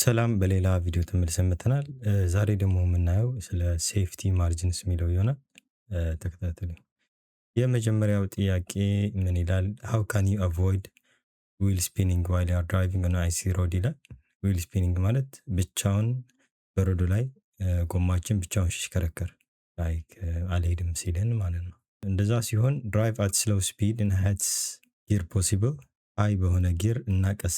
ሰላም በሌላ ቪዲዮ ተመልሰን መጥተናል። ዛሬ ደግሞ የምናየው ስለ ሴፍቲ ማርጂንስ የሚለው ይሆናል። ተከታተሉኝ። የመጀመሪያው ጥያቄ ምን ይላል? ሃው ካን ዩ አቮይድ ዊል ስፒኒንግ ዋይል ዩ አር ድራይቪንግ ኦን አይሲ ሮድ ይላል። ዊል ስፒኒንግ ማለት ብቻውን በሮዱ ላይ ጎማችን ብቻውን ሲሽከረከር ላይክ አልሄድም ሲለን ማለት ነው። እንደዛ ሲሆን ድራይቭ አት ስሎው ስፒድ ኢን ሃይትስ ጊር ፖሲብል፣ ሃይ በሆነ ጊር እና ቀስ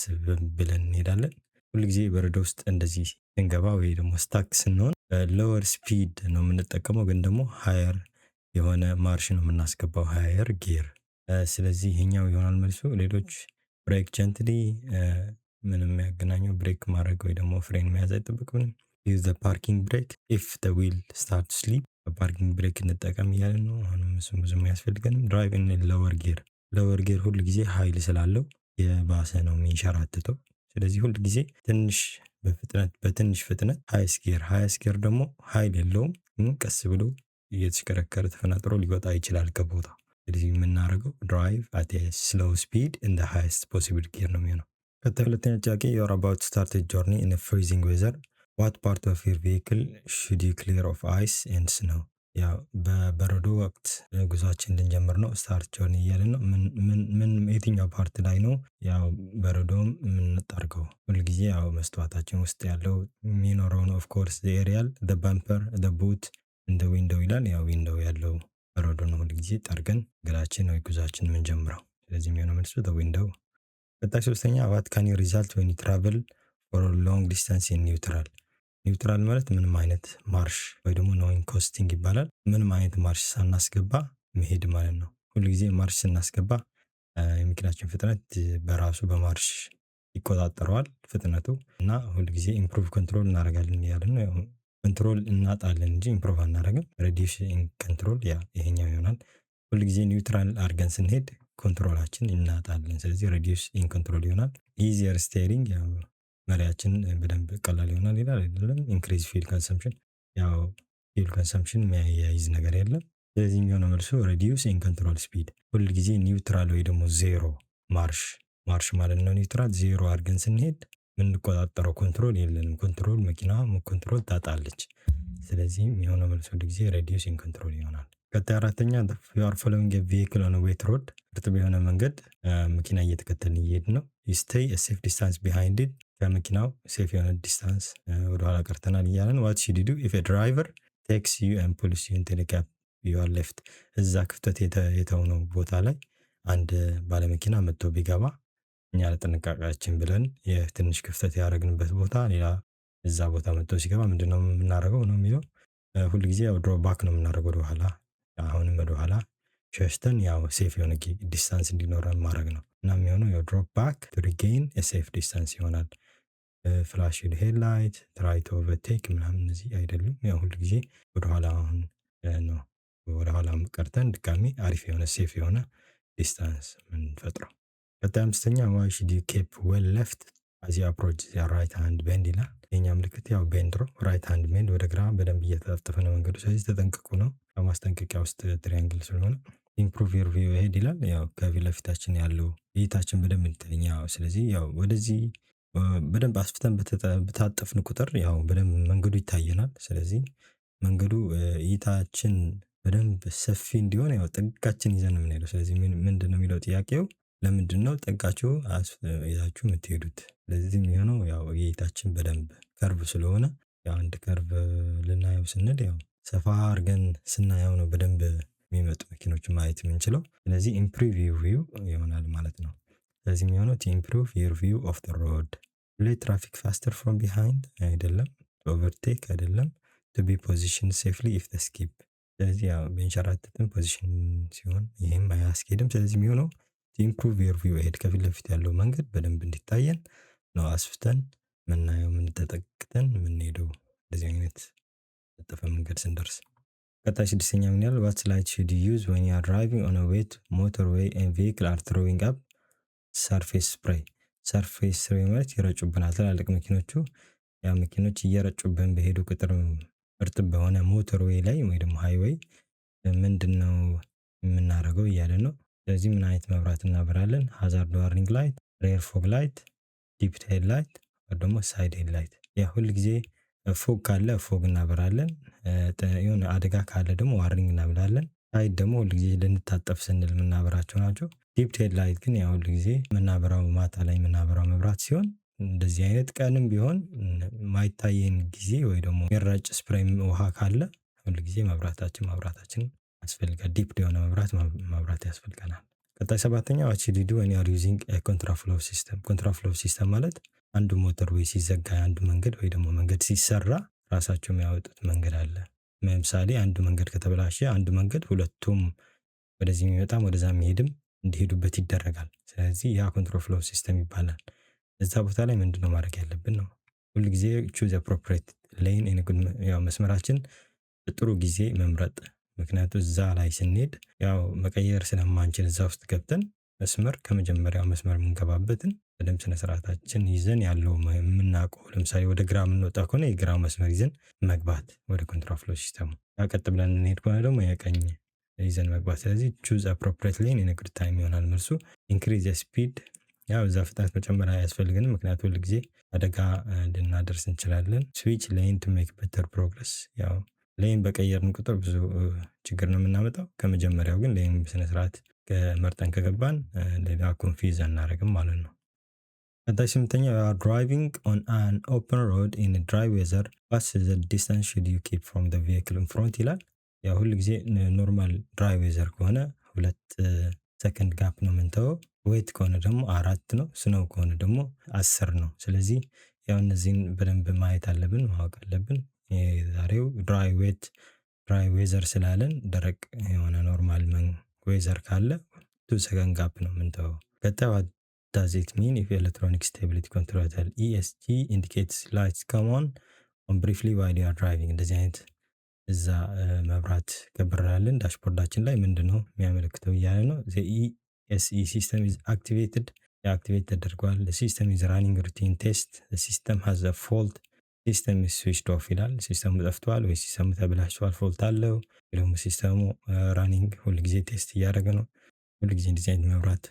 ብለን እንሄዳለን። ሁልጊዜ በረዶ ውስጥ እንደዚህ ስንገባ ወይ ደግሞ ስታክ ስንሆን ሎወር ስፒድ ነው የምንጠቀመው፣ ግን ደግሞ ሃየር የሆነ ማርሽ ነው የምናስገባው፣ ሃየር ጊር። ስለዚህ ይሄኛው ይሆናል መልሱ። ሌሎች ብሬክ ጀንትሊ ምንም የሚያገናኘው ብሬክ ማድረግ ወይ ደግሞ ፍሬን መያዝ አይጠበቅብንም። ዩዝ ዘ ፓርኪንግ ብሬክ ኢፍ ዘ ዊል ስታርት ስሊፕ፣ በፓርኪንግ ብሬክ እንጠቀም እያለን ነው። አሁንም እሱም ብዙም አያስፈልገንም። ድራይቭ ኢን ሎወር ጊር፣ ሎወር ጊር ሁል ጊዜ ኃይል ስላለው የባሰ ነው የሚንሸራትተው። ስለዚህ ሁል ጊዜ በትንሽ ፍጥነት ሃይስ ጊር ደግሞ ኃይል የለውም፣ ቀስ ብሎ እየተሽከረከረ ተፈናጥሮ ሊወጣ ይችላል ከቦታ። ስለዚህ የምናደርገው ድራይቭ አት ስሎው ስፒድ ኢን ዘ ሃይስት ፖሲብል ጊር ነው የሚሆነው። ቀጣይ ሁለተኛ ጥያቄ ዩ አር አባውት ቱ ስታርት ጆርኒ ኢን ፍሪዚንግ ዌዘር ዋት ፓርት ኦፍ ዩር ቬሂክል ሹድ ዩ ክሊር ኦፍ አይስ ኤንድ ስኖው። ያው በበረዶ ወቅት ጉዟችን ልንጀምር ነው። ስታርት ጆርኒ እያለን ነው። ምን የትኛው ፓርት ላይ ነው ያው በረዶም የምንጠርገው? ሁልጊዜ ያው መስተዋታችን ውስጥ ያለው የሚኖረውን ኦፍ ኮርስ ኤሪያል ባምፐር ቡት እንደ ዊንዶው ይላል። ያው ዊንዶው ያለው በረዶ ነው ሁልጊዜ ጠርገን እግራችን ወይ ጉዟችን የምንጀምረው። ስለዚህ የሚሆነው መልሱ ዊንዶው። ቀጣይ ሶስተኛ ዋት ካን ዩ ሪዛልት ዌን ዩ ትራቨል ፎር ሎንግ ዲስታንስ ኢን ኒውትራል። ኒውትራል ማለት ምንም አይነት ማርሽ ወይ ደግሞ ኖይን ኮስቲንግ ይባላል። ምንም አይነት ማርሽ ሳናስገባ መሄድ ማለት ነው። ሁልጊዜ ማርሽ ስናስገባ የመኪናችን ፍጥነት በራሱ በማርሽ ይቆጣጠረዋል ፍጥነቱ እና ሁልጊዜ ኢምፕሩቭ ኮንትሮል እናደርጋለን እያለን ነው። ኮንትሮል እናጣለን እንጂ ኢምፕሩቭ አናደርግም። ሬዲዩስ ኮንትሮል ይሄኛው ይሆናል። ሁልጊዜ ኒውትራል አድርገን ስንሄድ ኮንትሮላችን እናጣለን። ስለዚህ ሬዲዩስ ኢን ኮንትሮል ይሆናል። ኢዚየር ስቴሪንግ መሪያችን በደንብ ቀላል ይሆናል ይላል አይደለም። ኢንክሪዝ ፊል ኮንሰምፕሽን፣ ያው ፊል ኮንሰምፕሽን የሚያያይዝ ነገር የለም። ስለዚህ የሚሆነው መልሶ ሬዲዩስ ኢን ኮንትሮል ስፒድ። ሁልጊዜ ኒውትራል ወይ ደግሞ ዜሮ ማርሽ ማለት ነው። ኒውትራል ዜሮ አድርገን ስንሄድ የምንቆጣጠረው ኮንትሮል የለንም። ኮንትሮል መኪና ኮንትሮል ታጣለች። ስለዚህ የሚሆነው መልሶ ሁልጊዜ ሬዲዩስ ኢን ኮንትሮል ይሆናል። ቀጣይ አራተኛ ዩ አር ፎሎዊንግ ኤ ቬሂክል ኦን ዌት ሮድ፣ እርጥብ የሆነ መንገድ መኪና እየተከተልን እየሄድን ነው። ዩ ስቴይ ኤ ሴፍ ዲስታንስ ቢሃይንድ ኢት፣ ከመኪናው ሴፍ የሆነ ዲስታንስ ወደኋላ ቀርተናል እያለን። ዋት ሹድ ዩ ዱ ኢፍ ኤ ድራይቨር ቴክስ ዩ ኤንድ ፑልስ ዩ ኢንቱ ዘ ጋፕ ዩ አር ሌፍት። እዛ ክፍተት የተውነው ቦታ ላይ አንድ ባለመኪና መጥቶ ቢገባ እኛ ለጥንቃቄያችን ብለን የትንሽ ክፍተት ያደረግንበት ቦታ ሌላ እዛ ቦታ መጥቶ ሲገባ ምንድነው የምናደርገው ነው የሚለው። ሁልጊዜ ያው ድሮፕ ባክ ነው የምናደርገው ወደኋላ። አሁንም ወደኋላ ሸሽተን ያው ሴፍ የሆነ ዲስታንስ እንዲኖረን ማድረግ ነው እና የሚሆነው ያው ድሮፕ ባክ ቱ ሪጌን ሴፍ ዲስታንስ ይሆናል። ፍላሽ ሄድላይት ትራይ ቱ ኦቨርቴክ ምናምን እነዚህ አይደሉም። ያው ሁልጊዜ ወደኋላ አሁን ነው ወደኋላ ቀርተን ድጋሚ አሪፍ የሆነ ሴፍ የሆነ ዲስታንስ የምንፈጥረው። ቀጣይ አምስተኛ ዋይ ሹድ ዩ ኬፕ ዌል ሌፍት አዝ ዩ አፕሮች ዘ ራይት ሃንድ ቤንድ ይላል። የኛ ምልክት ያው ቤንድ ነው። ራይት ሃንድ ቤንድ ወደ ግራ በደንብ እየተጣጠፈ ነው መንገዱ። ስለዚህ ተጠንቅቁ ነው። ከማስጠንቀቂያ ውስጥ ትሪያንግል ስለሆነ ኢምፕሩቭ ዩር ቪው ሄድ ይላል። ያው ከፊት ለፊታችን ያለው እይታችን በደንብ እንድታይኝ። ያው ስለዚህ ያው ወደዚህ በደንብ አስፍተን በታጠፍን ቁጥር ያው በደንብ መንገዱ ይታየናል። ስለዚህ መንገዱ እይታችን በደንብ ሰፊ እንዲሆን ያው ጥጋችን ይዘን ነው የምንሄደው። ስለዚህ ምንድነው የሚለው ጥያቄው፣ ለምንድነው ጠጋችሁ ይዛችሁ የምትሄዱት? ስለዚህ የሚሆነው ያው እይታችን በደንብ ከርቭ ስለሆነ ያው አንድ ከርቭ ልናየው ስንል ያው ሰፋ አድርገን ስናየው ነው በደንብ የሚመጡ መኪኖች ማየት የምንችለው። ስለዚህ ኢምፕሩቭ ዩር ቪው ይሆናል ማለት ነው። ስለዚህ የሚሆነው ቱ ኢምፕሩቭ ዩር ቪው ኦፍ ዘ ሮድ። ሌት ትራፊክ ፋስተር ፍሮም ቢሃይንድ አይደለም፣ ኦቨርቴክ አይደለም፣ ቱ ቢ ፖዚሽን ሴፍሊ ኢፍ ዘ ስኪፕ። ስለዚህ ያው በእንሸራተትን ፖዚሽን ሲሆን ይሄም አያስኬድም። ስለዚህ የሚሆነው ቱ ኢምፕሩቭ ዩር ቪው ሄድ፣ ከፊት ለፊት ያለው መንገድ በደንብ እንዲታየን ነው አስፍተን ምናየው የምንጠጠቅተን የምንሄደው እንደዚህ አይነት ጠጠፈ መንገድ ስንደርስ። ቀጣይ ስድስተኛ ምን ያህል ዋት ላይት ሹድ ዩ ዩዝ ዌን ዩ አር ድራይቪንግ ኦን አ ዌት ሞተር ዌይ ኤንድ ቬሂክል አር ትሮዊንግ አፕ ሰርፌስ ስፕሬይ። ሰርፌስ ስፕሬይ ማለት ይረጩብናል። ትላልቅ መኪኖቹ ያ መኪኖች እየረጩብን በሄዱ ቁጥር እርጥብ በሆነ ሞተር ዌይ ላይ ወይ ደግሞ ሃይዌይ ምንድነው የምናደርገው እያለ ነው። ስለዚህ ምን አይነት መብራት እናበራለን? ሃዛርድ ዋርኒንግ ላይት፣ ሬር ፎግ ላይት፣ ዲፕ ቴል ላይት፣ ደግሞ ሳይድ ሄድላይት ያ ሁል ጊዜ ፎግ ካለ ፎግ እናበራለን። የሆነ አደጋ ካለ ደግሞ ዋርኒንግ እናብላለን። ሳይድ ደግሞ ሁል ጊዜ ልንታጠፍ ስንል የምናበራቸው ናቸው። ዲፕ ሄድላይት ግን ያ ሁል ጊዜ የምናበራው ማታ ላይ የምናበራው መብራት ሲሆን እንደዚህ አይነት ቀንም ቢሆን ማይታየን ጊዜ ወይ ደግሞ የሚረጭ ስፕሬይ ውሃ ካለ ሁል ጊዜ ማብራታችን ያስፈልጋል። ዲፕ የሆነ መብራት ያስፈልገናል። ቀጣይ ሰባተኛው HDD when you are using a contraflow system። contraflow ሲስተም ማለት አንዱ ሞተር ወይ ሲዘጋ አንዱ መንገድ ወይ ደግሞ መንገድ ሲሰራ ራሳቸው የሚያወጡት መንገድ አለ። ለምሳሌ አንዱ መንገድ ከተበላሸ አንዱ መንገድ ሁለቱም ወደዚህ የሚመጣም ወደዛ የሚሄድም እንዲሄዱበት ይደረጋል። ስለዚህ ያ ኮንትራፍሎው ሲስተም ይባላል። እዛ ቦታ ላይ ምንድነው ማድረግ ያለብን ነው? ሁል ጊዜ choose appropriate lane ያው መስመራችን ጥሩ ጊዜ መምረጥ። ምክንያቱም እዛ ላይ ስንሄድ ያው መቀየር ስለማንችል እዛ ውስጥ ገብተን መስመር ከመጀመሪያው መስመር የምንገባበትን በደንብ ስነ ስርዓታችን ይዘን ያለው የምናውቀው ለምሳሌ ወደ ግራ የምንወጣ ከሆነ የግራው መስመር ይዘን መግባት ወደ ኮንትራፍሎ ሲስተሙ። ቀጥ ብለን እንሄድ ከሆነ ደግሞ የቀኝ ይዘን መግባት። ስለዚህ choose appropriate lane in a good time ይሆናል መልሱ። increase the speed ያው እዛ ፍጥነት መጨመር አያስፈልግንም ምክንያቱም ሁል ጊዜ አደጋ ልናደርስ እንችላለን። switch lane to make better progress ያው ሌን በቀየርን ቁጥር ብዙ ችግር ነው የምናመጣው። ከመጀመሪያው ግን ሌን በስነ ስርዓት መርጠን ከገባን ሌላ ኮንፊውዝ አናደርግም ማለት ነው። ቀጣይ ስምንተኛው driving on an open road in a dry weather what's the distance should you keep from the vehicle in front ይላል። ያው ሁል ጊዜ ኖርማል ድራይ ዌዘር ከሆነ 2 ሰከንድ ጋፕ ነው የምንተወው። ዌት ከሆነ ደግሞ 4 ነው። ስኖው ከሆነ ደግሞ 10 ነው። ስለዚህ ያው እነዚህን በደንብ ማየት አለብን ማወቅ አለብን። የዛሬው ድራይ ዌዘር ስላለን ደረቅ የሆነ ኖርማል ዌዘር ካለ 2 ሰከንድ ጋፕ ነው የምንተወው። ቀጣይ what does it mean if electronic stability control ESC indicates lights come on briefly while you are driving እንደዚህ አይነት እዛ መብራት ከበራልን ዳሽቦርዳችን ላይ ምንድነው የሚያመለክተው እያለ ነው። the ESC system is activated አክቲቬት ተደርጓል። the system is running routine test the system has a fault ሲስተም ስዊችድ ኦፍ ይላል። ሲስተሙ ጠፍቷል ወይ ሲስተሙ ተብላሽቷል ፎልት አለው ወይም ሲስተሙ ራኒንግ ሁል ጊዜ ቴስት እያደረገ ነው። ሁል ጊዜ እንደዚህ አይነት መብራት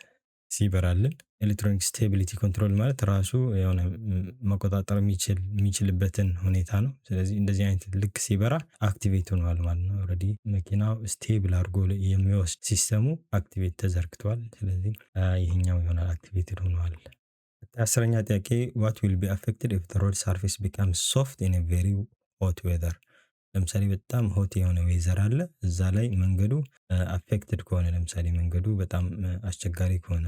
ሲበራልን ኤሌክትሮኒክ ስቴቢሊቲ ኮንትሮል ማለት ራሱ የሆነ መቆጣጠር የሚችልበትን ሁኔታ ነው። ስለዚህ እንደዚህ አይነት ልክ ሲበራ አክቲቬት ሆኗል ማለት ነው። ኦልሬዲ መኪናው ስቴብል አድርጎ የሚወስድ ሲስተሙ አክቲቬት ተዘርግቷል። ስለዚህ ይሄኛው ይሆናል አክቲቬትድ ሆኗል። አስረኛ ጥያቄ what will be affected if the road surface becomes soft in a very hot weather ለምሳሌ በጣም ሆት የሆነ ዌዘር አለ እዛ ላይ መንገዱ አፌክትድ ከሆነ ለምሳሌ መንገዱ በጣም አስቸጋሪ ከሆነ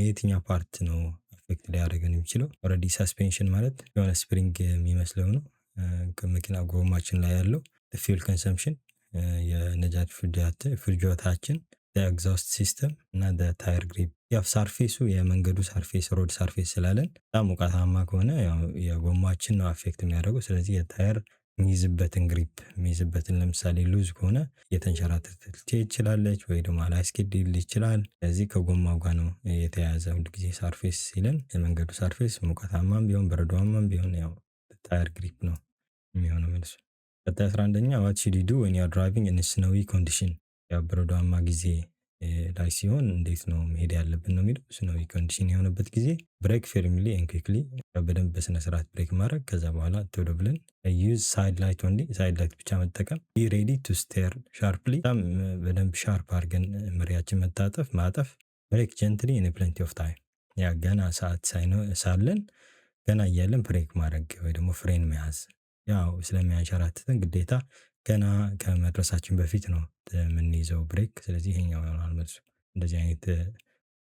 የትኛው ፓርት ነው አፌክት ሊያደርገን የሚችለው? ኦልሬዲ ሰስፔንሽን ማለት የሆነ ስፕሪንግ የሚመስለው ነው ከመኪና ጎማችን ላይ ያለው ፊውል ኮንሰምፕሽን የነዳጅ ፍጆታችን ኤግዛስት ሲስተም እና ታየር ግሪፕ ያው ሳርፌሱ የመንገዱ ሳርፌስ ሮድ ሳርፌስ ስላለን በጣም ሙቀታማ ከሆነ ያው የጎማችን ነው አፌክት የሚያደርገው። ስለዚህ የታየር የሚይዝበትን ግሪፕ የሚይዝበትን ለምሳሌ ሉዝ ከሆነ የተንሸራተተች ትችላለች ወይ ደግሞ አላስኬድል ይችላል። ስለዚህ ከጎማው ጋር ነው የተያያዘ። ሁል ጊዜ ሳርፌስ ሲለን የመንገዱ ሳርፌስ ሙቀታማም ቢሆን በረዷማም ቢሆን ያው ታየር ግሪፕ ነው የሚሆነው መልሱ። ቀጣይ 11ኛ what should you do when you are driving in a snowy condition ያው በረዷማ ጊዜ ላይ ሲሆን እንዴት ነው መሄድ ያለብን ነው የሚለው። ስኖዊ ኮንዲሽን የሆነበት ጊዜ ብሬክ ፌርምሊ ኤንድ ኩዊክሊ በደንብ በስነ ስርዓት ብሬክ ማድረግ ከዛ በኋላ ቶሎ ብለን ዩዝ ሳይድ ላይት ኦንሊ ሳይድ ላይት ብቻ መጠቀም። ቢ ሬዲ ቱ ስቴር ሻርፕሊ በጣም በደንብ ሻርፕ አድርገን መሪያችን ማጠፍ። ብሬክ ጀንትሊ ኢን ፕሌንቲ ኦፍ ታይም ያ ገና ሰዓት ሳለን ገና እያለን ብሬክ ማድረግ ወይ ደግሞ ፍሬን መያዝ ያው ስለሚያንሸራትተን ግዴታ ገና ከመድረሳችን በፊት ነው የምንይዘው ብሬክ። ስለዚህ ይሄኛው ይሆናል መልሱ። እንደዚህ አይነት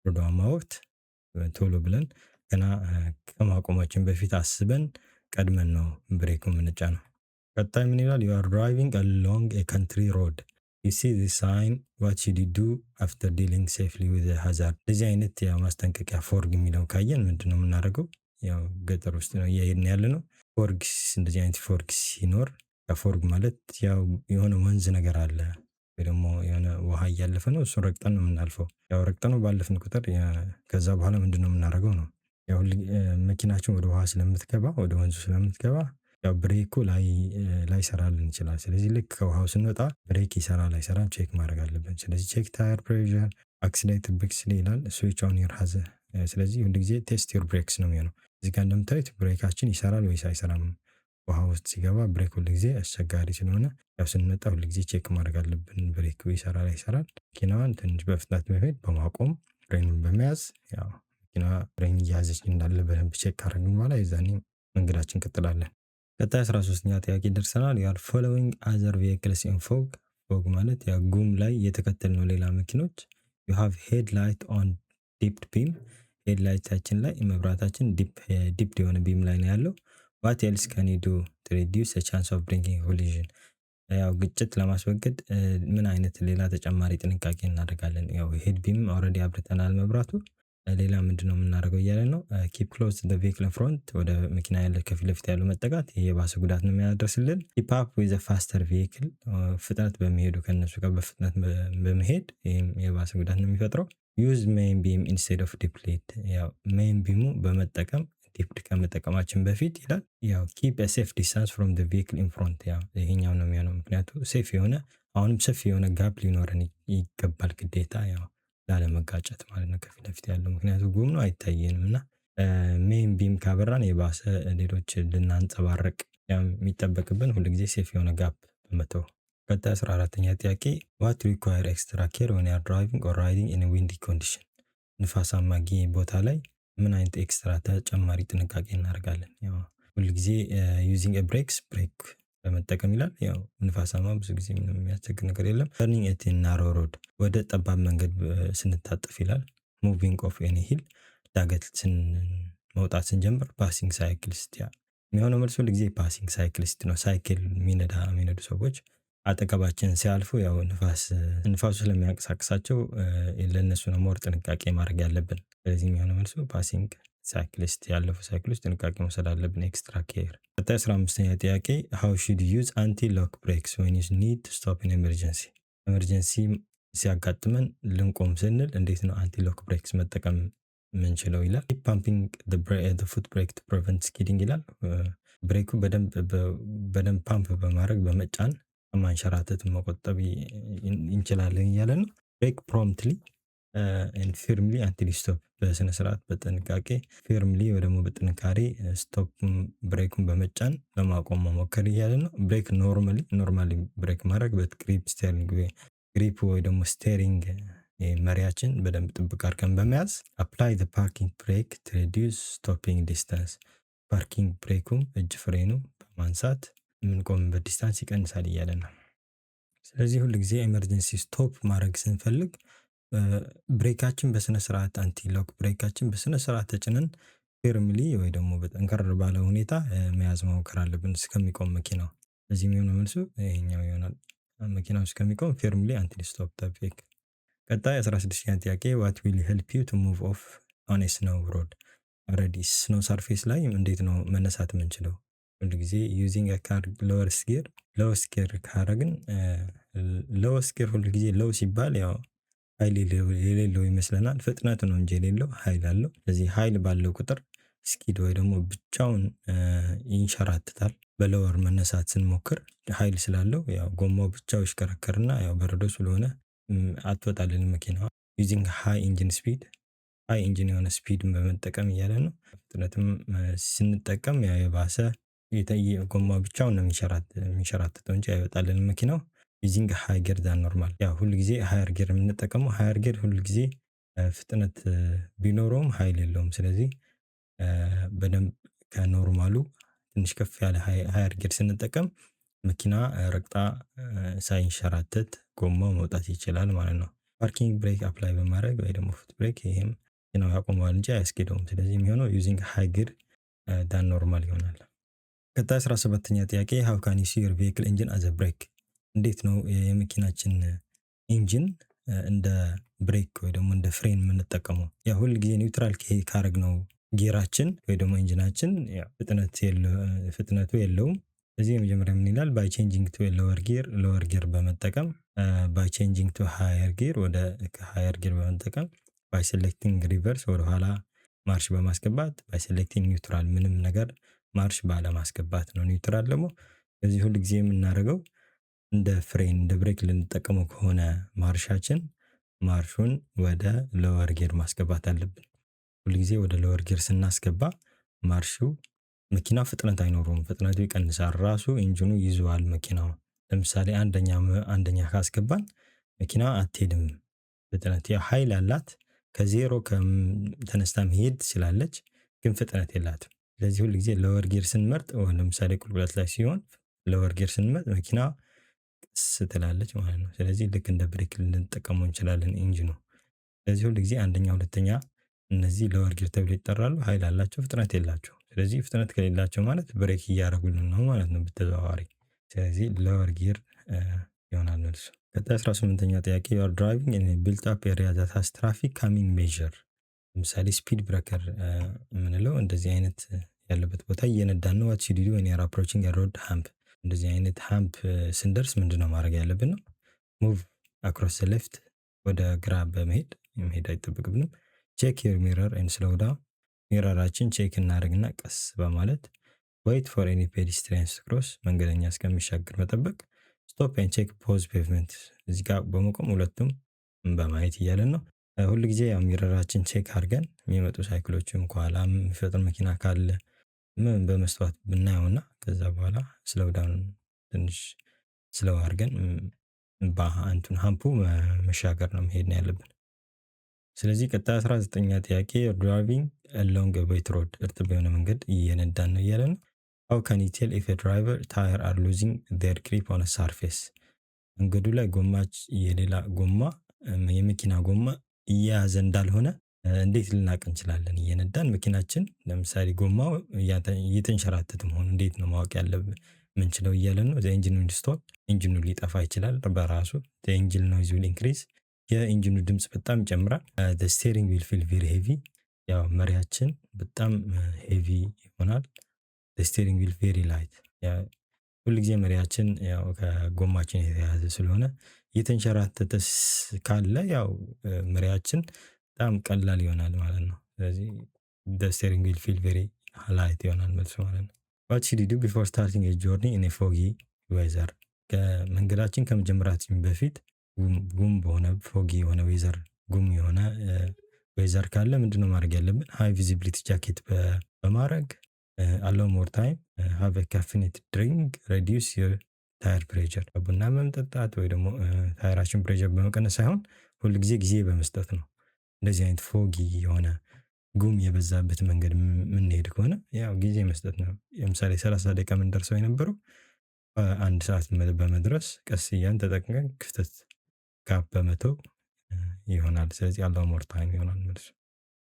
በረዷማ ወቅት ቶሎ ብለን ገና ከማቆማችን በፊት አስበን ቀድመን ነው ብሬኩን የምንጫነው። ቀጣይ ምን ይላል? you are driving along a country road you see this sign what should you do after dealing safely with the hazard እንደዚህ አይነት ያው ማስጠንቀቂያ ፎርግ የሚለው ካየን ምንድነው የምናደርገው? ያው ገጠር ውስጥ ነው እየሄድን ያለ ነው። ፎርግ እንደዚህ አይነት ፎርግ ሲኖር ፎርግ ማለት ያው የሆነ ወንዝ ነገር አለ ወይ ደግሞ የሆነ ውሃ እያለፈ ነው እሱን ረግጠን ነው የምናልፈው። ያው ረግጠን ባለፍን ቁጥር ከዛ በኋላ ምንድነው የምናደርገው ነው ያው መኪናችን ወደ ውሃ ስለምትገባ ወደ ወንዙ ስለምትገባ ያው ብሬኩ ላይሰራልን ይችላል። ስለዚህ ልክ ከውሃው ስንወጣ ብሬክ ይሰራል አይሰራም ቼክ ማድረግ አለብን። ስለዚህ ቼክ ታየር ፕሬዠር አክሲሌሬተር ብሬክስ ይላል ስዊች ኦን ዩር ሃዘር። ስለዚህ ሁሉ ጊዜ ቴስት ዩር ብሬክስ ነው የሚሆነው። እዚህ ጋር እንደምታዩት ብሬካችን ይሰራል ወይስ አይሰራም። ውሃ ውስጥ ሲገባ ብሬክ ሁል ጊዜ አስቸጋሪ ስለሆነ ያው ስንመጣ ሁል ጊዜ ቼክ ማድረግ አለብን። ብሬክ ይሰራል አይሰራል። መኪናዋን ትንሽ በፍጥነት በመሄድ በማቆም ፍሬኑን በመያዝ ያው መኪናዋ ፍሬን እየያዘች እንዳለ በደንብ ቼክ ካደረግን በኋላ የዛኔ መንገዳችን እንቀጥላለን። ቀጣይ 13ኛ ጥያቄ ደርሰናል። ዩ አር ፎሎዊንግ አዘር ቬሂክልስ ኢን ፎግ። ፎግ ማለት ያው ጉም ላይ የተከተልነው ሌላ መኪኖች። ዩ ሃቭ ሄድ ላይት ኦን ዲፕድ ቢም። ሄድ ላይታችን ላይ መብራታችን ዲፕድ የሆነ ቢም ላይ ነው ያለው። ዋት ኤልስ ካን ዩ ዱ ቱ ሪዲዩስ ዘ ቻንስ ኦፍ ብሪንጊንግ ኮሊዥን። ያው ግጭት ለማስወገድ ምን አይነት ሌላ ተጨማሪ ጥንቃቄ እናደርጋለን? ያው ሄድ ቢም ኦልሬዲ አብርተናል መብራቱ። ሌላ ምንድነው የምናደርገው እያለ ነው። ኪፕ ክሎዝ ዘ ቬሂክል ፍሮንት። ወደ መኪና ያለ ከፊት ለፊት ያለው መጠጋት ይሄ የባሰ ጉዳት ነው የሚያደርስልን። ኪፕ አፕ ዊዝ ዘ ፋስተር ቬሂክል። ፍጥነት በሚሄዱ ከነሱ ጋር በፍጥነት በመሄድ ይሄም የባሰ ጉዳት ነው የሚፈጥረው። ዩዝ ሜይን ቢም ኢንስቴድ ኦፍ ዲፕ ሌድ። ያው ሜይን ቢሙ በመጠቀም ዲፕድ ከመጠቀማችን በፊት ይላል። ያው ኪፕ ኤ ሴፍ ዲስታንስ ፍሮም ዘ ቬሂክል ኢን ፍሮንት። ያው ይሄኛው ነው የሚሆነው። ምክንያቱም ሴፍ የሆነ አሁንም ሰፊ የሆነ ጋፕ ሊኖረን ይገባል ግዴታ፣ ያው ላለመጋጨት ማለት ነው ከፊት ለፊት ያለው። ምክንያቱም ጉም ነው አይታየንም እና ሜይን ቢም ካበራን የባሰ ሌሎች ልናንጸባረቅ የሚጠበቅብን ሁልጊዜ ሴፍ የሆነ ጋፕ በመተው። ቀጣይ 14ኛ ጥያቄ ዋት ሪኳየር ኤክስትራ ኬር ዌን ዩ አር ድራይቪንግ ኦር ራይዲንግ ኢን ዊንዲ ኮንዲሽን። ንፋሳማ ቦታ ላይ ምን አይነት ኤክስትራ ተጨማሪ ጥንቃቄ እናደርጋለን? ያው ሁልጊዜ ዩዚንግ ብሬክስ ብሬክ በመጠቀም ይላል። ያው ንፋሳማ ብዙ ጊዜ ምንም የሚያስቸግር ነገር የለም። ተርኒንግ ኤት ናሮ ሮድ። ወደ ጠባብ መንገድ ስንታጠፍ ይላል። ሙቪንግ ኦፍ ኤኒ ሂል። ዳገት መውጣት ስንጀምር ፓሲንግ ሳይክሊስት። ያ የሚሆነው መልሶ ሁልጊዜ ፓሲንግ ሳይክሊስት ነው። ሳይክል የሚነዱ ሰዎች አጠገባችን ሲያልፉ ያው ንፋሱ ስለሚያንቀሳቅሳቸው ለእነሱ ነው ሞር ጥንቃቄ ማድረግ ያለብን። ስለዚህ የሚሆነው መልሶ ፓሲንግ ሳይክሊስት፣ ያለፉ ሳይክሎች ጥንቃቄ መውሰድ አለብን። ኤክስትራ ኬር። ቀጣይ 15ኛ ጥያቄ ሃው ሹድ ዩዝ አንቲ ሎክ ብሬክስ ዌን ዩ ኒድ ቱ ስቶፕ ኢን ኤመርጀንሲ። ኤመርጀንሲ ሲያጋጥመን ልንቆም ስንል እንዴት ነው አንቲ ሎክ ብሬክስ መጠቀም ምንችለው ይላል። ፓምፒንግ ዘ ፉት ብሬክ ቱ ፕሪቨንት ስኪዲንግ ይላል። ብሬኩ በደንብ ፓምፕ በማድረግ በመጫን ማንሸራተት መቆጠብ እንችላለን እያለ ነው። ብሬክ ፕሮምፕትሊ ኤንድ ፊርምሊ አንቲል ስቶፕ። በስነ ስርዓት በጥንቃቄ ፊርምሊ ወይ ደግሞ በጥንካሬ ስቶፕ ብሬኩን በመጫን ለማቆም መሞከር እያለ ነው። ብሬክ ኖርማሊ ብሬክ ማድረግ በግሪፕ ስቴሪንግ ግሪፕ ወይ ደግሞ ስቴሪንግ መሪያችን በደንብ ጥብቅ አድርገን በመያዝ አፕላይ ዘ ፓርኪንግ ብሬክ ቱ ሪዲዩስ ስቶፒንግ ዲስታንስ። ፓርኪንግ ብሬኩም እጅ ፍሬኑ በማንሳት የምንቆምበት ዲስታንስ ይቀንሳል እያለ ነው። ስለዚህ ሁል ጊዜ ኤመርጀንሲ ስቶፕ ማድረግ ስንፈልግ ብሬካችን በስነ ስርዓት አንቲ ሎክ ብሬካችን በስነ ስርዓት ተጭነን ፊርምሊ ወይ ደግሞ በጠንከር ባለ ሁኔታ መያዝ መሞከር አለብን እስከሚቆም መኪናው። ስለዚህ የሚሆነው መልሱ ይሄኛው ይሆናል። መኪናው እስከሚቆም ፊርምሊ አንቲል ስቶፕ ዘ ብሬክ። ቀጣይ 16ኛ ጥያቄ ዋት ዊል ሄልፕ ዩ ቱ ሙቭ ኦፍ ኦን ኤ ስኖው ሮድ። ኦልሬዲ ስኖው ሰርፌስ ላይ እንዴት ነው መነሳት የምንችለው? ሁል ጊዜ ዩዚንግ ካር ሎወርስ ጊር ካረግን ሎወርስ ጊር ሁል ጊዜ ሎው ሲባል ያው ኃይል የሌለው ይመስለናል። ፍጥነት ነው እንጂ የሌለው ኃይል አለው። ስለዚህ ኃይል ባለው ቁጥር ስኪድ ወይ ደግሞ ብቻውን ይንሸራትታል። በሎወር መነሳት ስንሞክር ኃይል ስላለው ያው ጎማው ብቻው ይሽከረከርና ያው በረዶ ስለሆነ አትወጣልን መኪናዋ። ዩዚንግ ሃይ ኢንጂን ስፒድ ሃይ ኢንጂን የሆነ ስፒድን በመጠቀም እያለ ነው። ፍጥነትም ስንጠቀም ያው የባሰ ጎማ ብቻውን ነው የሚንሸራትተው እንጂ አይወጣልን መኪናው። ዩዚንግ ሃይ ጊር ዛን ኖርማል። ያው ሁል ጊዜ ሃየር ጊር የምንጠቀመው ሃየር ጊር ሁል ጊዜ ፍጥነት ቢኖረውም ኃይል የለውም። ስለዚህ በደንብ ከኖርማሉ ትንሽ ከፍ ያለ ሃየር ጊር ስንጠቀም መኪና ረግጣ ሳይንሸራተት ጎማው መውጣት ይችላል ማለት ነው። ፓርኪንግ ብሬክ አፕላይ በማድረግ ወይ ደግሞ ፉት ብሬክ ይሄም መኪናው ያቆመዋል እንጂ አያስኬደውም። ስለዚህ የሚሆነው ዩዚንግ ሃይ ጊር ዳን ኖርማል ይሆናል። ቀጣይ 17ኛ ጥያቄ ሃው ካን ዩ ሲ ዩር ቬሂክል ኢንጂን አዝ አ ብሬክ። እንዴት ነው የመኪናችን ኢንጂን እንደ ብሬክ ወይ ደግሞ እንደ ፍሬን የምንጠቀመው? ያው ሁል ጊዜ ኒውትራል ካረግነው ጊራችን ወይ ደግሞ ኢንጂናችን ፍጥነቱ የለውም። ስለዚህ የመጀመሪያ ምን ይላል? ባይ ቼንጂንግ ቱ ሎወር ጊር በመጠቀም ባይ ቼንጂንግ ቱ ሃየር ጊር ወደ ሃየር ጊር በመጠቀም ባይ ሴሌክቲንግ ሪቨርስ ወደ ኋላ ማርሽ በማስገባት ባይ ሴሌክቲንግ ኒውትራል ምንም ነገር ማርሽ ባለማስገባት ነው ኒውትራል ደግሞ። ስለዚህ ሁል ጊዜ የምናደርገው እንደ ፍሬን እንደ ብሬክ ልንጠቀመው ከሆነ ማርሹን ወደ ሎወር ጊር ማስገባት አለብን። ሁል ጊዜ ወደ ሎወር ጊር ስናስገባ ማርሹ መኪናው ፍጥነት አይኖረውም፣ ፍጥነቱ ይቀንሳል። ራሱ ኢንጂኑ ይዘዋል መኪናው። ለምሳሌ አንደኛ ካስገባን መኪናዋ አትሄድም። ፍጥነት ያው ኃይል አላት፣ ከዜሮ ተነስታ መሄድ ትችላለች፣ ግን ፍጥነት የላትም። ስለዚህ ሁል ጊዜ ሎወር ጊር ስንመርጥ ለምሳሌ ቁልቁለት ላይ ሲሆን ሎወር ጊር ስንመርጥ መኪና ቀስ ትላለች ማለት ነው። ስለዚህ ልክ እንደ ብሬክ ልንጠቀመው እንችላለን ኢንጂኑ። ስለዚህ ሁል ጊዜ አንደኛ ሁለተኛ እነዚህ ሎወር ጊር ተብሎ ይጠራሉ። ኃይል አላቸው፣ ፍጥነት የላቸው። ስለዚህ ፍጥነት ከሌላቸው ማለት ብሬክ እያደረጉልን ነው ማለት ነው በተዘዋዋሪ። ስለዚህ ሎወር ጊር ይሆናል መልሱ። ቀጣይ 18ኛ ጥያቄ you are driving in a built up area that has traffic calming measure። ለምሳሌ ስፒድ ብሬከር የምንለው እንደዚህ አይነት ያለበት ቦታ እየነዳን ነው። what should you do when you are approaching a road hump? እንደዚህ አይነት ሃምፕ ስንደርስ ምንድነው ማድረግ ያለብን ነው? move across the left፣ ወደ ግራ መሄድ አይጠበቅብንም። check your mirror and slow down፣ ሚረራችን ቼክ እናደርግና ቀስ በማለት wait for any pedestrians to cross፣ መንገደኛ እስከሚሻገር መጠበቅ። stop and check pause pavement፣ እዚህ ጋር በመቆም ሁለቱም በማየት እያለን ነው። ሁሉ ጊዜ ያው ሚረራችን ቼክ አድርገን የሚመጡ ሳይክሎችም ከኋላም የሚፈጥን መኪና ካለ ምን በመስተዋት ብናየውና ከዛ በኋላ ስሎው ዳውን ትንሽ ስሎው አድርገን በአንቱን ሃምፑ መሻገር ነው መሄድ ነው ያለብን። ስለዚህ ቀጣይ 19ኛ ጥያቄ ድራይቪንግ along a wet road፣ እርጥብ የሆነ መንገድ እየነዳን ነው እያለ ነው። how can you tell if a driver tire are losing their grip on a surface? መንገዱ ላይ የሌላ ጎማ የመኪና ጎማ እየያዘ እንዳልሆነ እንዴት ልናቅ እንችላለን? እየነዳን መኪናችን ለምሳሌ ጎማው እየተንሸራተተ መሆኑ እንዴት ነው ማወቅ ያለብን ምንችለው እያለ ነው። the engine will stop፣ ኢንጂኑ ሊጠፋ ይችላል በራሱ። the engine noise will increase፣ የኢንጂኑ ድምጽ በጣም ይጨምራል። the steering will feel very heavy፣ ያው መሪያችን በጣም ሄቪ ይሆናል። the steering will very light፣ ሁሉ ጊዜ መሪያችን ያው ከጎማችን የተያያዘ ስለሆነ እየተንሸራተተ ካለ ያው መሪያችን በጣም ቀላል ይሆናል ማለት ነው። ስለዚህ the steering will feel very light ይሆናል መልሱ ማለት ነው። what should you do before starting a journey in a foggy weather? ከመንገዳችን ከመጀመራችን በፊት ጉም በሆነ ፎጊ የሆነ ዌዘር ጉም የሆነ ዌዘር ካለ ምንድነው ማድረግ ያለብን? ሃይ ቪዚቢሊቲ ጃኬት በማድረግ allow more time፣ have a caffeinated drink፣ reduce your tire pressure። ቡና በመጠጣት ወይ ደግሞ ታየራችን ፕሬሸር በመቀነስ ሳይሆን ሁል ጊዜ በመስጠት ነው። እንደዚህ አይነት ፎጊ የሆነ ጉም የበዛበት መንገድ የምንሄድ ከሆነ ያው ጊዜ መስጠት ነው። ለምሳሌ 30 ደቂቃ የምንደርሰው የነበረው አንድ ሰዓት በመድረስ ቀስ እያን ተጠቅመን ክፍተት ጋፕ በመተው ይሆናል። ስለዚህ allow more time ይሆናል መልሱ።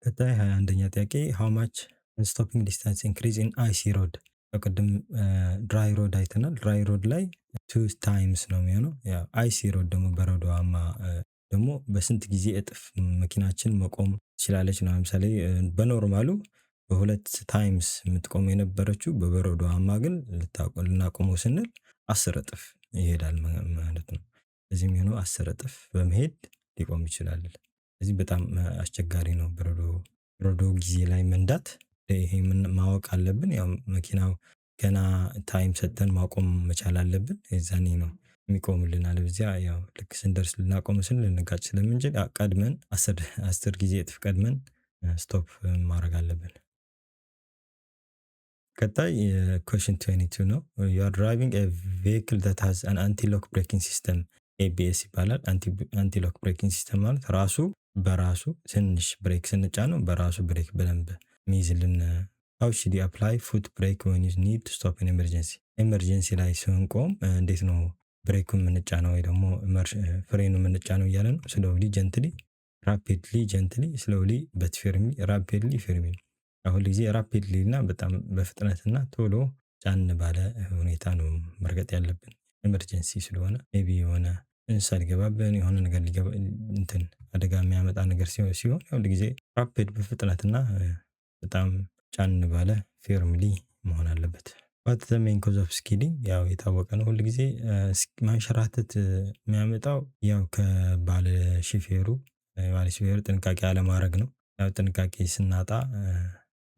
ቀጣይ 21ኛ ጥያቄ how much stopping distance increase in icy road? ቅድም ድራይ ሮድ አይተናል። ድራይ ሮድ ላይ 2 times ነው የሚሆነው። ያው አይሲ ሮድ ደግሞ በረዶማ ደግሞ በስንት ጊዜ እጥፍ መኪናችን መቆም ትችላለች ነው። ለምሳሌ በኖርማሉ በ2 times የምትቆም የነበረችው በበረዶማ ግን ልናቆመው ስንል 10 እጥፍ ይሄዳል ማለት ነው። እዚህ የሚሆነው 10 እጥፍ በመሄድ ሊቆም ይችላል። ስለዚህ በጣም አስቸጋሪ ነው በረዶ ጊዜ ላይ መንዳት። ይሄ ምን ማወቅ አለብን? ያው መኪናው ገና ታይም ሰጠን ማቆም መቻል አለብን። የዛኔ ነው የሚቆምልን። አለበለዚያ ያው ልክ ስንደርስ ልናቆም ስንል ልንጋጭ ስለምንችል ቀድመን 10 ጊዜ እጥፍ ቀድመን ስቶፕ ማድረግ አለብን። ቀጣይ question 22 ነው። you are driving a vehicle that has an anti-lock braking system፣ ABS ይባላል። anti-lock braking system ማለት ራሱ በራሱ ትንሽ ብሬክ ስንጫነው በራሱ ብሬክ በደንብ ሚይዝልን። how should you apply foot brake when you need to stop in emergency? ኤመርጀንሲ ላይ ስንቆም እንዴት ነው ብሬኩን የምንጫነው ወይ ደግሞ ፍሬኑ የምንጫነው እያለ ነው። ስሎውሊ ጀንትሊ፣ ራፒድሊ ጀንትሊ፣ ስሎውሊ በት ፊርሚ፣ ራፒድሊ ፊርሚ። አሁን ጊዜ ራፒድሊ እና በጣም በፍጥነትና ቶሎ ጫን ባለ ሁኔታ ነው መርገጥ ያለብን። ኤመርጀንሲ ስለሆነ ሜቢ የሆነ እንስሳ ሊገባብን የሆነ ነገር ሊገባ እንትን አደጋ የሚያመጣ ነገር ሲሆን ሁሉ ጊዜ ራፒድ በፍጥነትና በጣም ጫን ባለ ፊርምሊ መሆን አለበት። what the main cause of skidding? ያው የታወቀ ነው። ሁሉ ጊዜ ማንሸራተት የሚያመጣው ያው ከባለ ሹፌሩ ጥንቃቄ አለማድረግ ነው። ያው ጥንቃቄ ስናጣ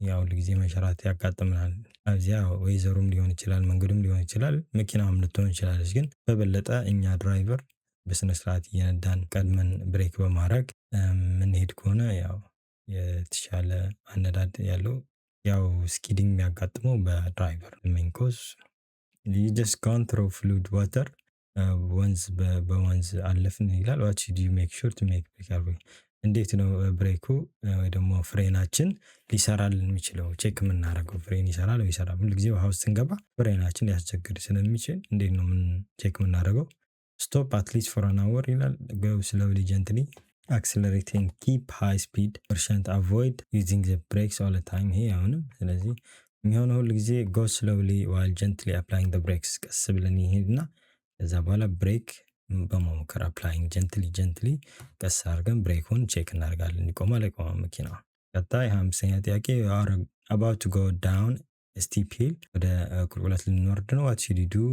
ያው ሁሉ ጊዜ መንሸራተት ያጋጥመናል። እዚያ ወይዘሩም ሊሆን ይችላል፣ መንገዱም ሊሆን ይችላል፣ መኪናም ልትሆን ይችላለች። ግን በበለጠ እኛ ድራይቨር በስነ ስርዓት እየነዳን ቀድመን ብሬክ በማድረግ ምንሄድ ከሆነ ያው የተሻለ አነዳድ ያለው ያው ስኪዲንግ የሚያጋጥመው በድራይቨር ሜን ኮዝ you just gone through fluid water ወንዝ በወንዝ አለፍን ይላል what should you make sure to make brake away እንዴት ነው ብሬኩ ወይ ደግሞ ፍሬናችን ሊሰራልን የሚችለው ቼክ የምናደርገው ፍሬን ይሰራል ወይ ይሰራል ሁሉ ጊዜ ውሃ ውስጥ ስንገባ ፍሬናችን ሊያስቸግር ስለሚችል እንዴት ነው ምን ቼክ የምናደርገው stop at least for an hour ይላል go slowly gently accelerate and keep high speed percent avoid using the brakes all the time ይሄ አሁንም ስለዚህ የሚሆነው ሁሉ ጊዜ go slowly while gently applying the brakes ቀስ ብለን ይሄድና ከዛ በኋላ ብሬክ በመሞከር applying gently ቀስ አድርገን ብሬኩን ቼክ እናደርጋለን ይቆማል አይቆምም መኪናው ቀጣይ 50ኛ ጥያቄ you are about to go down a steep hill ወደ ቁልቁለት ልንወርድ ነው what should you do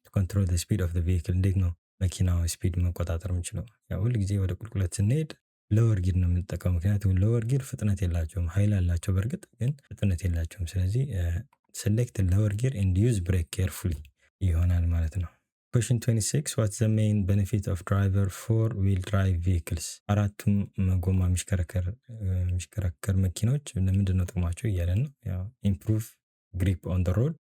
to control the speed of the vehicle እንዴት ነው መኪናው ስፒድ መቆጣጠር የምንችለው ያው ሁል ጊዜ ወደ ቁልቁለት ስንሄድ ሎወር ጊር ነው የምንጠቀመው ምክንያቱም ሎወር ጊር ፍጥነት የላቸውም ኃይል አላቸው በእርግጥ ግን ፍጥነት የላቸውም ስለዚህ select the lower gear and use brake carefully ይሆናል ማለት ነው question 26 what's the main benefit of driver four wheel drive vehicles አራቱም ጎማ የሚሽከረከር መኪኖች ለምንድነው ጥቅማቸው እያለን ነው ያው improve grip on the road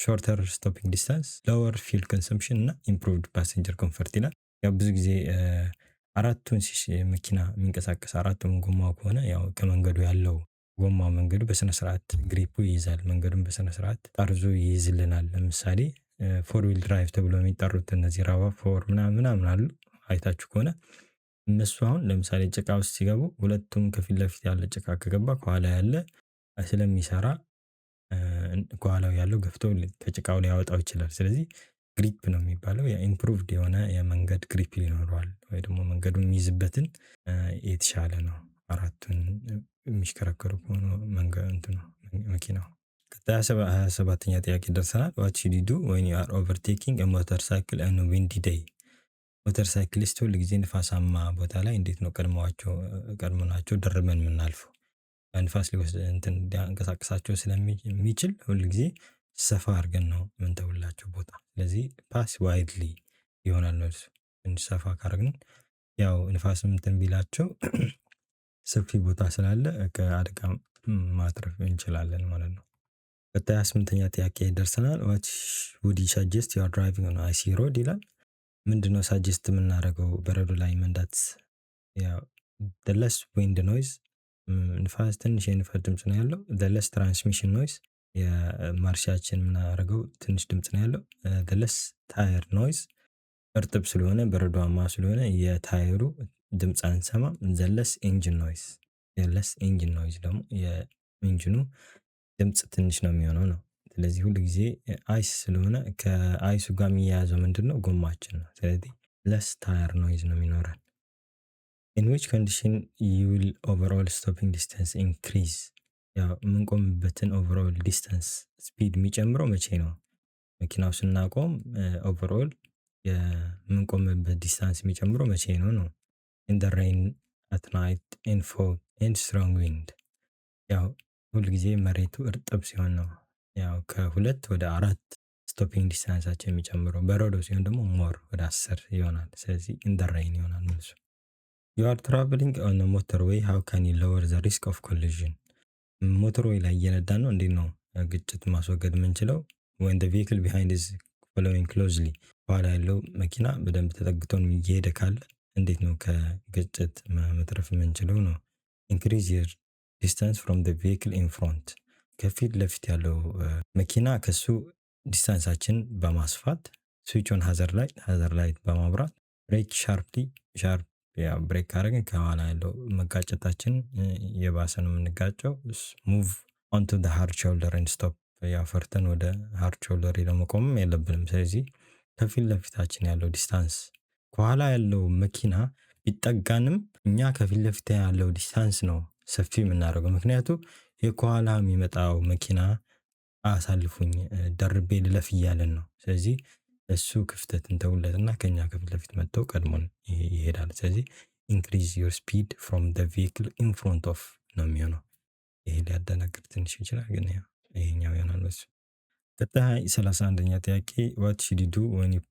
shorter stopping distance lower fuel consumption እና improved passenger comfort ይላል ያው ብዙ ጊዜ አራቱን መኪና የሚንቀሳቀስ አራቱም ጎማው ከሆነ ያው ከመንገዱ ያለው ጎማው መንገዱ በስነ ስርዓት ግሪፑ ይይዛል መንገዱን በስነ ስርዓት ጠርዙ ይይዝልናል ለምሳሌ ፎር ዊል ድራይቭ ተብሎ የሚጠሩት እነዚህ ራቫ ፎር ምናምን አሉ አይታችሁ ከሆነ እነሱ አሁን ለምሳሌ ጭቃ ውስጥ ሲገቡ ሁለቱም ከፊት ለፊት ያለ ጭቃ ከገባ ከኋላ ያለ ስለሚሰራ ከኋላው ያለው ገፍቶ ከጭቃው ላይ ያወጣው ይችላል ስለዚህ ግሪፕ ነው የሚባለው ኢምፕሩቭድ የሆነ የመንገድ ግሪፕ ይኖረዋል ወይ ደግሞ መንገዱን የሚይዝበትን የተሻለ ነው አራቱን የሚሽከረከሩ ከሆነ መንገድ እንትኑ መኪናው ቀጣይ 27ኛ ጥያቄ ደርሰናል what should you do when you are overtaking a motorcycle on a windy day ሞተርሳይክሊስት ሁሉ ጊዜ ንፋሳማ ቦታ ላይ እንዴት ነው ቀድመናቸው ደርበን የምናልፈው ንፋስ ሊወስድ እንትን ሊያንቀሳቅሳቸው ስለሚችል ሁሉ ጊዜ ሰፋ አድርገን ነው የምንተውላቸው ቦታ ስለዚህ ፓስ ዋይድሊ ይሆናል ነው ትንሽ ሰፋ ካደረግን ያው ንፋስም እንትን ቢላቸው ሰፊ ቦታ ስላለ ከአደጋ ማትረፍ እንችላለን ማለት ነው ቀጣይ 8ኛ ጥያቄ ደርሰናል what would you suggest you are driving on icy road ይላል ምንድነው ሳጀስት የምናደርገው በረዶ ላይ መንዳት ያው the less wind noise ንፋስ ትንሽ የንፋስ ድምጽ ነው ያለው the less transmission noise የማርሻችን የምናደርገው ትንሽ ድምጽ ነው ያለው the less tire noise እርጥብ ስለሆነ በረዶማ ስለሆነ የታየሩ ድምጽ አንሰማም the less engine noise ደግሞ የኢንጂኑ ድምጽ ትንሽ ነው የሚሆነው ነው ስለዚህ ሁሉ ጊዜ አይስ ስለሆነ ከአይሱ ጋር የሚያያዘው ምንድነው ጎማችን ነው ስለዚህ less tire noise ነው የሚኖረን in which condition you will overall stopping distance increase ያው የምንቆምበትን overall distance speed የሚጨምረው መቼ ነው መኪናው ስናቆም overall የምንቆምበት ዲስታንስ የሚጨምረው መቼ ነው in the rain at night in fog and strong wind ያው ሁሉ ጊዜ መሬቱ እርጥብ ሲሆን ነው ያው ከሁለት ወደ 4 ስቶፒንግ ዲስታንሳቸው የሚጨምረው በረዶ ሲሆን ደግሞ ሞር ወደ 10 ይሆናል ስለዚህ in the rain ይሆናል መልሱ you are traveling on a motorway how can you lower the risk of collision ሞተርዌይ ላይ እየነዳን ነው እንዴት ነው ግጭት ማስወገድ የምንችለው when the vehicle behind is following closely ኋላ ያለው መኪና በደንብ ተጠግቶን እየሄደ ካለ እንዴት ነው ከግጭት መትረፍ የምንችለው ነው increase your distance from the vehicle in front ከፊት ለፊት ያለው መኪና ከሱ ዲስታንሳችን በማስፋት switch on hazard light በማብራት brake sharp ያው ብሬክ አደረግን ከኋላ ያለው መጋጨታችን የባሰ ነው የምንጋጨው move onto the hard shoulder and stop ያው ፈርተን ወደ hard shoulder ለመቆም የለብንም ስለዚህ ከፊት ለፊታችን ያለው ዲስታንስ ከኋላ ያለው መኪና ቢጠጋንም እኛ ከፊት ለፊት ያለው ዲስታንስ ነው ሰፊ የምናደርገው ምክንያቱም የከኋላ የሚመጣው መኪና አሳልፉኝ ደርቤ ልለፍ እያለን ነው ስለዚህ እሱ ክፍተትን ተውለትና ከኛ ከፊት ለፊት መጥተው ቀድሞን ይሄዳል ስለዚህ increase your speed from the vehicle in front of ነው የሚሆነው ይሄ ሊያደናግር ትንሽ ይችላል ግን ያው ይሄኛው ይሆናል መልሱ ቀጣይ 31ኛ ጥያቄ what should you do when you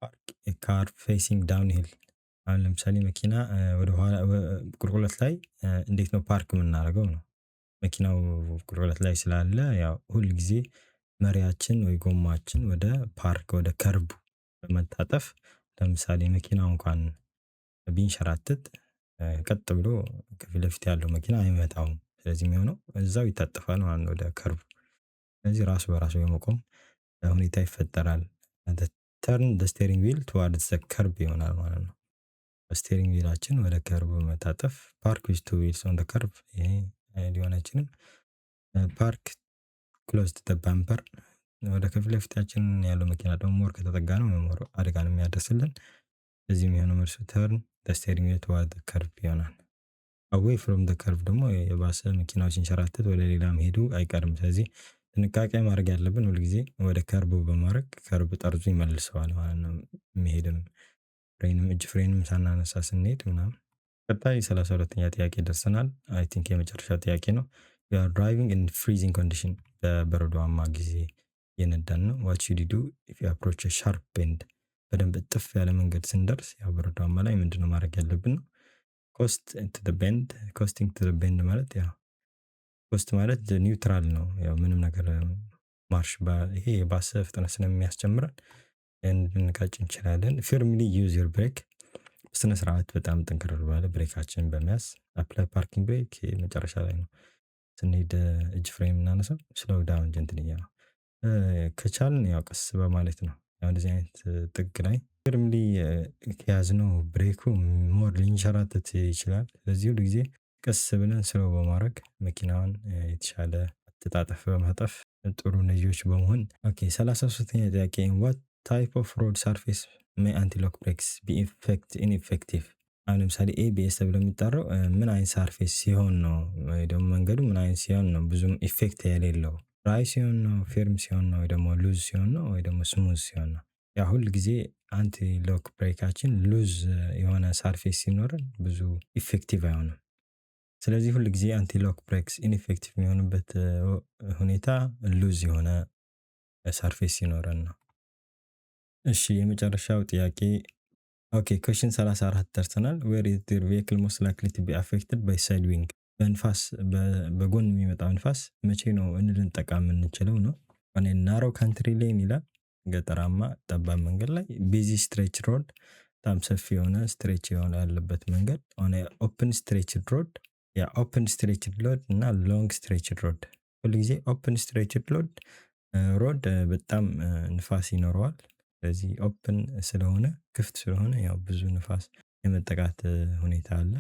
park a car facing downhill አሁን ለምሳሌ መኪና ወደ ኋላ ቁልቁለት ላይ እንዴት ነው ፓርክ የምናደርገው ነው መኪናው ቁልቁለት ላይ ስላለ ያው ሁል ጊዜ መሪያችን ወይ ጎማችን ወደ ፓርክ ወደ ከርቡ በመታጠፍ ለምሳሌ መኪናው እንኳን ቢንሸራተት ቀጥ ብሎ ከፊት ለፊት ያለው መኪና አይመታውም። ስለዚህ የሚሆነው እዛው ይታጠፋል ማለት ነው ወደ ከርቡ። ስለዚህ ራሱ በራሱ የመቆም ሁኔታ ይፈጠራል። ተርን ዘ ስቴሪንግ ዊል ቱዋርድስ ዘ ከርብ ይሆናል ማለት ነው። ስቴሪንግ ዊላችን ወደ ከርብ መታጠፍ ፓርክ ዊዝ ቱ ዊልስ ኦን ዘ ከርብ ይሄ ሊሆን አይችልም። ፓርክ ክሎዝድ ዘ ባምፐር ወደ ከፊት ለፊታችን ያለው መኪና ደግሞ ሞር ከተጠጋ ነው ሞር አደጋ ነው የሚያደርስልን። ስለዚህ የሚሆነው መልሱ ተርን ዘ ስቴሪንግ ዊል ቱዋርድ ዘ ከርብ ይሆናል። አዌይ ፍሮም ዘ ከርቭ ደግሞ የባሰ መኪናው ሲንሸራተት ወደ ሌላ መሄዱ አይቀርም። ስለዚህ ጥንቃቄ ማድረግ ያለብን ሁል ጊዜ ወደ ከርቡ በማድረግ ከርብ ጠርዙ ይመልሰዋል ማለት ነው። መሄድም ፍሬንም እጅ ፍሬንም ሳናነሳ ስንሄድ ምናምን። ቀጣይ 32ኛ ጥያቄ ደርሰናል። አይ ቲንክ የመጨረሻው ጥያቄ ነው። ዩ አር ድራይቪንግ ኢን ፍሪዚንግ ኮንዲሽን በበረዶማ ጊዜ እየነዳን ነው። ዋት ሹድ ዩ ዱ ኢፍ ዩ አፕሮች ኤ ሻርፕ ቤንድ በደንብ እጥፍ ያለ መንገድ ስንደርስ ያው በረዶማ ላይ ምንድነው ማድረግ ያለብን ነው። ኮስቲንግ ቱ ዘ ቤንድ ማለት ያው ኮስት ማለት ኒውትራል ነው። ያው ምንም ነገር ማርሽ ይሄ የባሰ ፍጥነት ስለሚያስጨምረን ልንጋጭ እንችላለን። ፊርምሊ ዩዝ ዩር ብሬክ በስነ ስርዓት በጣም ጠንከር ባለ ብሬካችንን በመያዝ አፕላይ ፓርኪንግ ብሬክ መጨረሻ ላይ ነው ስንሄድ እጅ ፍሬም የምናነሳው። ስሎው ዳውን ጀንትሊ ነው። ከቻልን ያው ቀስ በማለት ነው። ያው እንደዚህ አይነት ጥግ ላይ ፊርምሊ ከያዝነው ብሬኩ ሞር ሊንሸራተት ይችላል። ስለዚህ ሁሉ ጊዜ ቀስ ብለን ስሎው በማድረግ መኪናውን የተሻለ አተጣጠፍ በማጠፍ ጥሩ ነጂዎች በመሆን። ኦኬ 33ኛ ጥያቄ ዋት ታይፕ ኦፍ ሮድ ሰርፌስ ሜይ አንቲ ሎክ ብሬክስ ቢ ኢንኤፌክቲቭ። አሁን ለምሳሌ ኤቢኤስ ተብሎ የሚጠራው ምን አይነት ሰርፌስ ሲሆን ነው ወይ ደግሞ መንገዱ ምን አይነት ሲሆን ነው ብዙም ኢፌክት የሌለው? ድራይ ሲሆን ነው፣ ፊርም ሲሆን ነው፣ ወይ ደግሞ ሉዝ ሲሆን ነው፣ ወይ ደግሞ ስሙዝ ሲሆን ነው? ያ ሁል ጊዜ አንቲ ሎክ ብሬካችን ሉዝ የሆነ ሰርፌስ ሲኖረን ብዙ ኢፌክቲቭ አይሆንም። ስለዚህ ሁል ጊዜ አንቲ ሎክ ብሬክስ ኢንኤፌክቲቭ የሚሆንበት ሁኔታ ሉዝ የሆነ ሰርፌስ ሲኖረን ነው። እሺ የመጨረሻው ጥያቄ ኦኬ ኩዌስችን 34 ደርሰናል። ዌር ኢዝ ዩር ቬሂክል ሞስት ላይክሊ ቱ ቢ አፌክትድ ባይ ሳይድ ዊንድ። በንፋስ በጎን የሚመጣው ንፋስ መቼ ነው ልንጠቃ የምንችለው ነው። ኦን ኤ ናሮው ካንትሪ ሌን ይላል። ገጠራማ ጠባብ መንገድ ላይ ቢዚ ስትሬች ሮድ በጣም ሰፊ የሆነ ስትሬች የሆነ ያለበት መንገድ። ኦን ኤ ኦፕን ስትሬችድ ሮድ ያ ኦፕን ስትሬችድ ሮድ እና ሎንግ ስትሬችድ ሮድ። ሁሉ ጊዜ ኦፕን ስትሬችድ ሮድ በጣም ንፋስ ይኖረዋል። ስለዚህ ኦፕን ስለሆነ ክፍት ስለሆነ ያው ብዙ ንፋስ የመጠቃት ሁኔታ አለ።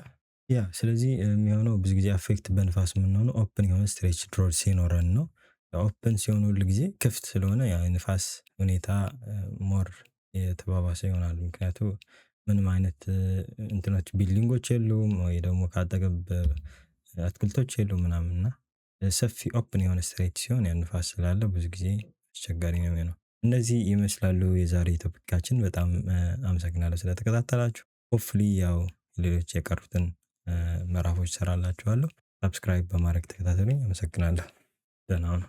ያ ስለዚህ የሚሆነው ብዙ ጊዜ አፌክት በንፋስ የምንሆነው ኦፕን የሆነ ስትሬችድ ሮድ ሲኖረን ነው። ኦፕን ሲሆን ሁሉ ጊዜ ክፍት ስለሆነ ያ ንፋስ ሁኔታ ሞር የተባባሰ ይሆናል። ምክንያቱም ምንም አይነት እንትኖች ቢልዲንጎች የሉም ወይ ደግሞ ካጠገብ አትክልቶች የሉም ምናምን እና ሰፊ ኦፕን የሆነ ስትሬት ሲሆን ያ ንፋስ ስላለ ብዙ ጊዜ አስቸጋሪ ነው የሚሆነው። እነዚህ ይመስላሉ የዛሬ ቶፒካችን። በጣም አመሰግናለሁ ስለተከታተላችሁ። ሆፕፉሊ ያው ሌሎች የቀሩትን ምዕራፎች እሰራላችኋለሁ። ሰብስክራይብ በማድረግ ተከታተሉኝ። አመሰግናለሁ። ደህና ሁኑ።